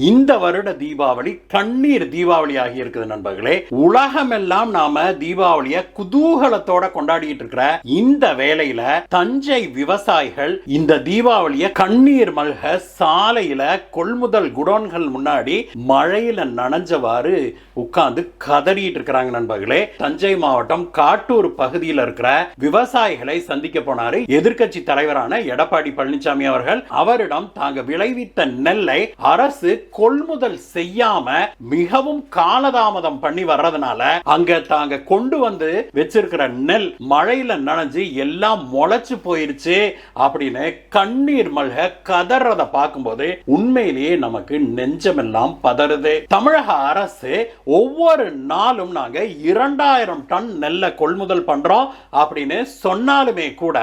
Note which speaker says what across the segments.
Speaker 1: இந்த வருட தீபாவளி கண்ணீர் தீபாவளி ஆகி இருக்குது நண்பர்களே. உலகமெல்லாம் நாம தீபாவளிய குதூகலத்தோட கொண்டாடிட்டு இருக்கிற இந்த வேளையில தஞ்சை விவசாயிகள் இந்த தீபாவளிய கண்ணீர் மல்க சாலையில கொள்முதல் குடோன்கள் முன்னாடி மழையில நனைஞ்சவாறு உட்கார்ந்து கதறிட்டு இருக்கிறாங்க நண்பர்களே. தஞ்சை மாவட்டம் காட்டூர் பகுதியில் இருக்கிற விவசாயிகளை சந்திக்க போனாரு எதிர்க்கட்சி தலைவரான எடப்பாடி பழனிசாமி அவர்கள். அவரிடம் தாங்க விளைவித்த நெல்லை அரசு கொள்முதல் செய்யாம மிகவும் காலதாமதம் பண்ணி வர்றதுனால அங்க தாங்க கொண்டு வந்து வச்சிருக்கிற நெல் மழையில நனைஞ்சு எல்லாம் முளைச்சு போயிருச்சு அப்படின்னு கண்ணீர் மல்க கதறத பார்க்கும்போது உண்மையிலேயே நமக்கு நெஞ்சமெல்லாம் பதறுது. தமிழக அரசு ஒவ்வொரு நாளும் நாங்க 2000 டன் நெல்லை கொள்முதல் பண்றோம் அப்படின்னு சொன்னாலுமே கூட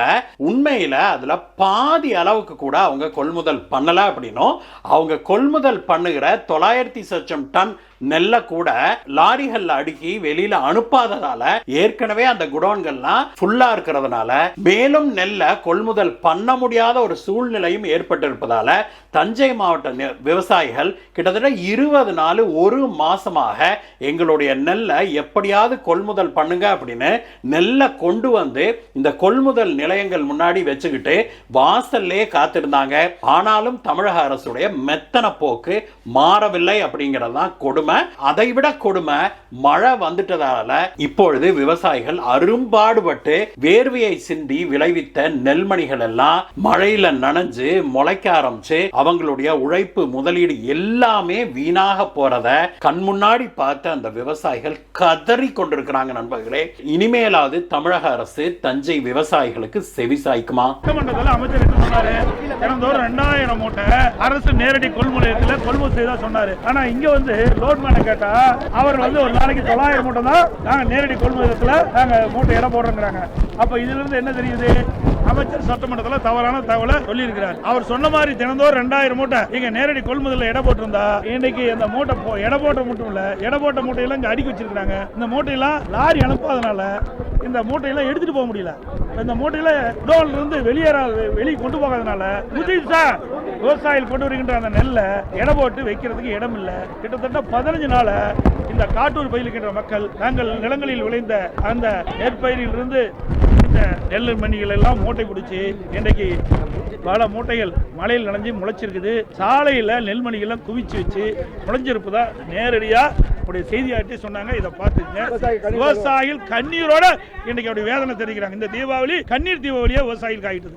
Speaker 1: உண்மையில அதுல பாதி அளவுக்கு கூட அவங்க கொள்முதல் பண்ணல அப்படின்னும் அவங்க கொள்முதல் பண்ணுகிற 900 டன் நெல்ல கூட லாரிகள் அடுக்கி வெளியில அனுப்பாததால ஏற்கனவே அந்த குடோன்கள்லாம் ஃபுல்லா இருக்கிறதுனால மேலும் நெல்ல கொள்முதல் பண்ண முடியாத ஒரு சூழ்நிலையும் ஏற்பட்டிருப்பதால தஞ்சை மாவட்ட விவசாயிகள் கிட்டத்தட்ட 20 நாள் ஒரு மாசமாக எங்களுடைய நெல்லை எப்படியாவது கொள்முதல் பண்ணுங்க அப்படின்னு நெல்லை கொண்டு வந்து இந்த கொள்முதல் நிலையங்கள் முன்னாடி வச்சுக்கிட்டு வாசல்லே காத்திருந்தாங்க. ஆனாலும் தமிழக அரசுடைய மெத்தன போக்கு மாறவில்லை அப்படிங்கறதுதான் கொடுமை. அதை விட கொடுமை மழை வந்துட்டதால இப்பொழுது விவசாயிகள் அரும்பாடுபட்டு வேர்வையை சிந்தி விளைவித்த நெல்மணிகள் எல்லாம் மழையில நனைஞ்சு முளைக்க ஆரம்பிச்சு அவங்களுடைய உழைப்பு முதலீடு எல்லாமே வீணாக போறத கண் முன்னாடி பார்த்து அந்த விவசாயிகள் கதறி கொண்டிருக்கிறாங்க நண்பர்களே. இனிமேலாவது தமிழக அரசு தஞ்சை விவசாயிகளுக்கு செவி சாய்க்குமா?
Speaker 2: அமைச்சர் 2000 மூட்டை அரசு நேரடி கொள்முதல் கொள்முதல் செய்தா சொன்னாரு. ஆனா இங்க வந்து லோட்மேனை கேட்டா அவர் வந்து ஒரு நாளைக்கு 900 மூட்டை தான் நாங்க நேரடி கொள்முதலத்துல நாங்க மூட்டை இடம் போடுறோங்கிறாங்க. அப்ப இதுல இருந்து என்ன தெரியுது? அமைச்சர் சட்டமன்றத்தில் தவறான தகவலை சொல்லி இருக்கிறார். அவர் சொன்ன மாதிரி தினந்தோறும் 2000 மூட்டை இங்க நேரடி கொள்முதல் இடம் போட்டிருந்தா இன்னைக்கு இந்த மூட்டை இடம் போட்ட மட்டும் இல்ல இடம் போட்ட மூட்டையெல்லாம் இங்க அடுக்கி வச்சிருக்காங்க. இந்த மூட்டையெல்லாம் லாரி அனுப்பாதனால இந்த மூட்டையெல்லாம் எடுத்துட்டு போக முடியல. இந்த மூட்டையில குடோன்ல இருந்து வெளியே கொண்டு போகாதனால புதுசா விவசாயிகள் கொண்டு வருகின்ற அந்த நெல்லை இடம் போட்டு வைக்கிறதுக்கு இடம் இல்லை. கிட்டத்தட்ட 15 நாள இந்த காட்டூர் பயிர்கின்ற மக்கள் தங்கள் நிலங்களில் விளைந்த அந்த நெற்பயிரில் இருந்து இந்த நெல் மணிகள் எல்லாம் மூட்டை பிடிச்சி இன்றைக்கு பல மூட்டைகள் மழையில் நனைஞ்சு முளைச்சிருக்குது. சாலையில் நெல்மணிகள்லாம் குவிச்சு வச்சு முளைஞ்சிருப்பதா நேரடியா செய்தியாட்டி சொன்னாங்க. இதை பார்த்துங்க. விவசாயிகள் கண்ணீரோட இன்னைக்கு வேதனை தெரிவிக்கிறாங்க. இந்த தீபாவளி கண்ணீர் தீபாவளியா விவசாயிகள் ஆகிட்டது.